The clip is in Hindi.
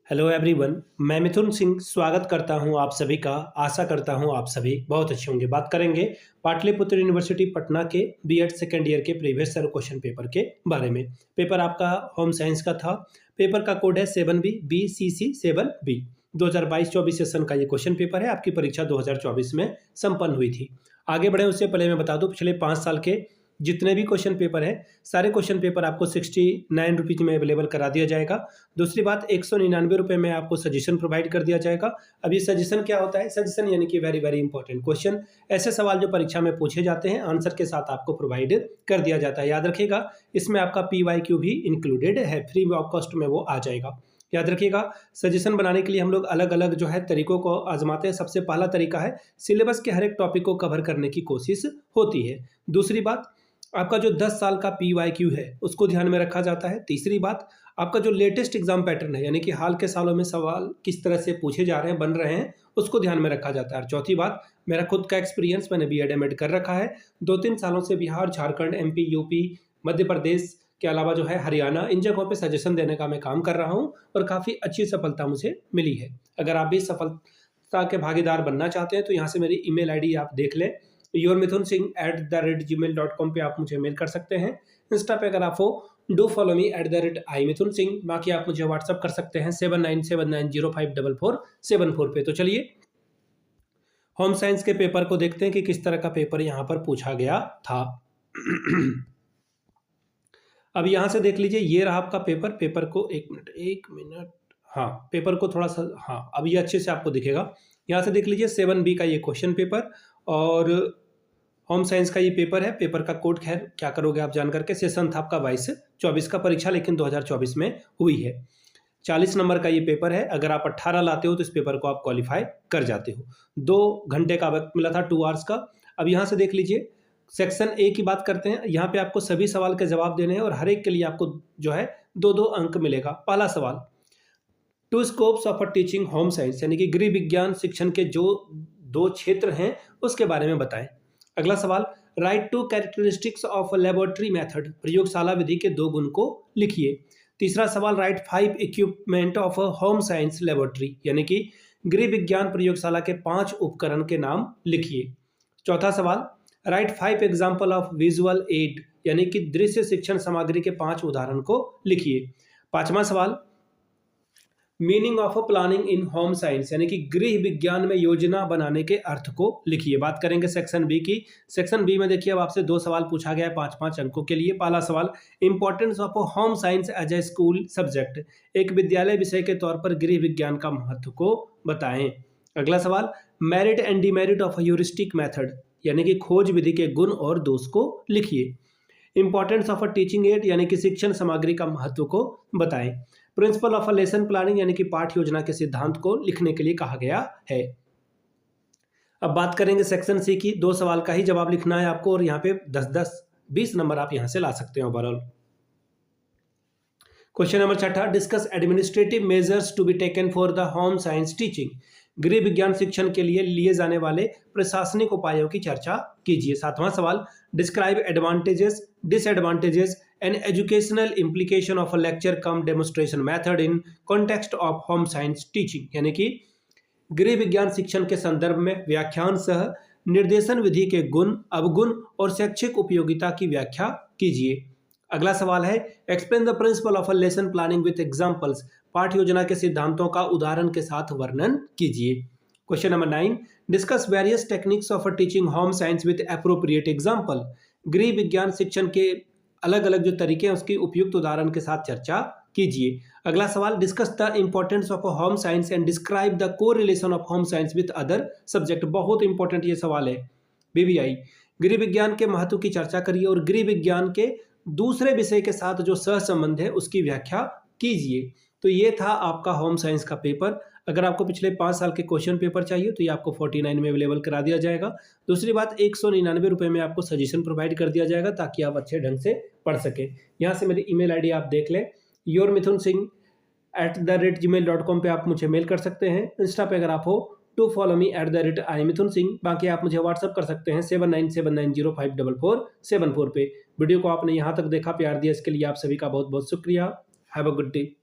हेलो एवरीवन, मैं मिथुन सिंह स्वागत करता हूं आप सभी का। आशा करता हूं आप सभी बहुत अच्छे होंगे। बात करेंगे पाटलिपुत्र यूनिवर्सिटी पटना के बीएड सेकेंड ईयर के प्रीवियस ईयर क्वेश्चन पेपर के बारे में। पेपर आपका होम साइंस का था। पेपर का कोड है 7B BCC7B। 2022-24 सेशन का ये क्वेश्चन पेपर है। आपकी परीक्षा 2024 में संपन्न हुई थी। आगे बढ़े उससे पहले मैं बता दूं, पिछले 5 साल के जितने भी क्वेश्चन पेपर है, सारे क्वेश्चन पेपर आपको 69 रुपीज़ में अवेलेबल करा दिया जाएगा। दूसरी बात, 199 रुपये में आपको सजेशन प्रोवाइड कर दिया जाएगा। अब ये सजेशन क्या होता है? सजेशन यानी कि वेरी वेरी इंपॉर्टेंट क्वेश्चन, ऐसे सवाल जो परीक्षा में पूछे जाते हैं, आंसर के साथ आपको प्रोवाइड कर दिया जाता है। याद रखिएगा, इसमें आपका PYQ भी इंक्लूडेड है, फ्री ऑफ कॉस्ट में वो आ जाएगा। याद रखिएगा, सजेशन बनाने के लिए हम लोग अलग अलग जो है तरीकों को आजमाते हैं। सबसे पहला तरीका है, सिलेबस के हर एक टॉपिक को कवर करने की कोशिश होती है। दूसरी बात, आपका जो 10 साल का PYQ है उसको ध्यान में रखा जाता है। तीसरी बात, आपका जो लेटेस्ट एग्जाम पैटर्न है, यानी कि हाल के सालों में सवाल किस तरह से पूछे जा रहे हैं, बन रहे हैं, उसको ध्यान में रखा जाता है। और चौथी बात, मेरा खुद का एक्सपीरियंस, मैंने BEd MAd कर रखा है। 2-3 सालों से बिहार, झारखंड, MP, UP, मध्य प्रदेश के अलावा जो है हरियाणा, इन जगहों पे सजेशन देने का मैं काम कर रहा हूँ और काफ़ी अच्छी सफलता मुझे मिली है। अगर आप भी सफलता के भागीदार बनना चाहते हैं तो यहाँ से मेरी email ID आप देख लें, yourmithunsingh@gmail.com पे आप मुझे मेल कर सकते हैं। इंस्टा पे अगर आप हो, डू फॉलो मी @imithunsingh। बाकी आप मुझे व्हाट्सअप कर सकते हैं 7979054474 पे। तो चलिए होम साइंस के पेपर को देखते हैं कि किस तरह का पेपर यहाँ पर पूछा गया था। अब यहाँ से देख लीजिए, ये रहा आपका पेपर। पेपर को एक मिनट, हाँ, पेपर को थोड़ा सा, हाँ, अब ये अच्छे से आपको दिखेगा। यहाँ से देख लीजिए 7B का ये क्वेश्चन पेपर और होम साइंस का ये पेपर है। पेपर का कोड खैर क्या करोगे आप जान करके। सेशन था आपका 22-24 का, परीक्षा लेकिन 2024 में हुई है। 40 नंबर का ये पेपर है। अगर आप 18 लाते हो तो इस पेपर को आप क्वालिफाई कर जाते हो। 2 घंटे का वक्त मिला था, 2 आवर्स का। अब यहाँ से देख लीजिए, सेक्शन A की बात करते हैं। यहाँ पे आपको सभी सवाल के जवाब देने हैं और हर एक के लिए आपको जो है 2-2 अंक मिलेगा। पहला सवाल, 2 scopes of teaching home science, यानी कि गृह विज्ञान शिक्षण के जो 2 क्षेत्र हैं उसके बारे में बताएं। अगला सवाल, right 2 characteristics of laboratory method, प्रयोगशाला विधि के 2 गुण को लिखिए। तीसरा सवाल, right 5 equipment of home science laboratory, यानी कि गृह विज्ञान प्रयोगशाला के 5 उपकरण के नाम लिखिए। चौथा सवाल, right 5 example of visual add, यानी कि दृश्य शिक्षण सामग्री के 5 उदाहरण को लिखिए। पांचवा सवाल, meaning of planning in home science, यानी कि गृह विज्ञान में योजना बनाने के अर्थ को लिखिए। बात करेंगे सेक्शन B की। सेक्शन B में देखिए, अब आपसे 2 सवाल पूछा गया है 5-5 अंकों के लिए। पहला सवाल, importance of home science as a school subject, एक विद्यालय विषय के तौर पर गृह विज्ञान का महत्व को बताएं। अगला सवाल, merit and demerit of heuristic method, यानी कि खोज विधि के गुण और दोष को लिखिए। इंपॉर्टेंस ऑफ टीचिंग एड, यानी कि शिक्षण सामग्री का महत्व को बताएं। प्रिंसिपल ऑफ लेसन प्लानिंग, यानी कि पाठ योजना के सिद्धांत को लिखने के लिए कहा गया है। अब बात करेंगे सेक्शन C की। 2 सवाल का ही जवाब लिखना है आपको और यहाँ पे 10-10, 20 नंबर आप यहाँ से ला सकते हैं overall. Question number 6, discuss administrative measures to be taken for the home science teaching, गृह विज्ञान शिक्षण के लिए लिए जाने वाले प्रशासनिक उपायों की चर्चा कीजिए। 7वां सवाल, describe advantages, disadvantages and educational implication of a lecture come demonstration method in context of home science teaching, यानी कि गृह विज्ञान शिक्षण के संदर्भ में व्याख्यान सह निर्देशन विधि के गुण, अवगुण और शैक्षिक उपयोगिता की व्याख्या कीजिए। अगला सवाल है, explain the principle of a lesson planning with examples, पाठ योजना के सिद्धांतों का उदाहरण के साथ वर्णन कीजिए। Question number 9, discuss various techniques of teaching home science with appropriate example, गृह विज्ञान शिक्षण के अलग अलग जो तरीके हैं उसकी उपयुक्त उदाहरण के साथ चर्चा कीजिए। अगला सवाल, discuss the importance of home science and describe the correlation of home science with other subject. बहुत इंपॉर्टेंट ये सवाल है BBI। गृह विज्ञान के महत्व की चर्चा करिए और गृह विज्ञान के दूसरे विषय के साथ जो सहसंबंध है उसकी व्याख्या कीजिए। तो ये था आपका होम साइंस का पेपर। अगर आपको पिछले 5 साल के क्वेश्चन पेपर चाहिए तो ये आपको 49 में अवेलेबल करा दिया जाएगा। दूसरी बात, 199 रुपये में आपको सजेशन प्रोवाइड कर दिया जाएगा ताकि आप अच्छे ढंग से पढ़ सकें। यहाँ से मेरी email ID आप देख लें, yourmithunsingh@gmail.com पे आप मुझे मेल कर सकते हैं। इंस्टा पे अगर आप हो, टू फॉलो मी @imithunsingh। बाकी आप मुझे व्हाट्सअप कर सकते हैं 7979054474 पे। वीडियो को आपने यहाँ तक देखा, प्यार दिया, इसके लिए आप सभी का बहुत बहुत शुक्रिया। Have a good day.